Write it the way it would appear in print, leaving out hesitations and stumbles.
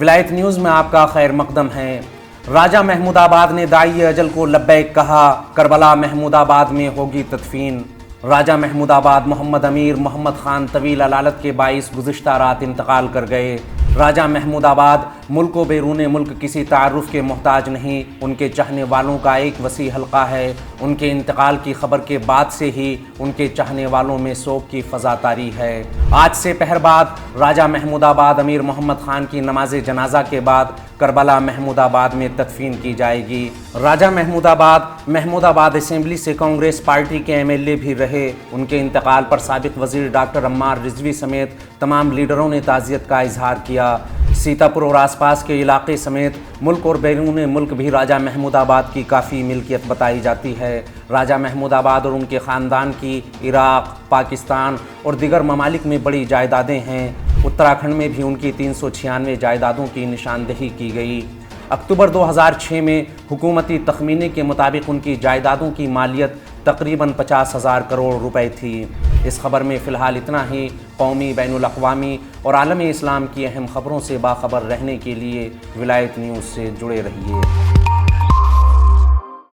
ولایت نیوز میں آپ کا خیر مقدم ہے۔ راجہ محمود آباد نے داعی اجل کو لبیک کہا، کربلا محمود آباد میں ہوگی تدفین۔ راجہ محمود آباد محمد امیر محمد خان طویل علالت کے باعث گزشتہ رات انتقال کر گئے۔ راجہ محمود آباد ملک و بیرون ملک کسی تعارف کے محتاج نہیں، ان کے چاہنے والوں کا ایک وسیع حلقہ ہے۔ ان کے انتقال کی خبر کے بعد سے ہی ان کے چاہنے والوں میں سوگ کی فضا طاری ہے۔ آج سے پہر بعد راجہ محمود آباد امیر محمد خان کی نماز جنازہ کے بعد کربلا محمود آباد میں تدفین کی جائے گی۔ راجہ محمود آباد اسمبلی سے کانگریس پارٹی کے ایم ایل اے بھی رہے۔ ان کے انتقال پر سابق وزیر ڈاکٹر عمار رضوی سمیت تمام لیڈروں نے تعزیت کا اظہار کیا۔ سیتاپور اور آس پاس کے علاقے سمیت ملک اور بیرون ملک بھی راجہ محمود آباد کی کافی ملکیت بتائی جاتی ہے۔ راجہ محمود آباد اور ان کے خاندان کی عراق، پاکستان اور دیگر ممالک میں بڑی جائیدادیں ہیں۔ اتراکھنڈ میں بھی ان کی 396 جائیدادوں کی نشاندہی کی گئی۔ اکتوبر 2006 میں حکومتی تخمینے کے مطابق ان کی جائیدادوں کی مالیت تقریباً 50,000 کروڑ روپے تھی۔ اس خبر میں فی الحال اتنا ہی۔ قومی، بین الاقوامی اور عالم اسلام کی اہم خبروں سے باخبر رہنے کے لیے ولایت نیوز سے جڑے رہیے۔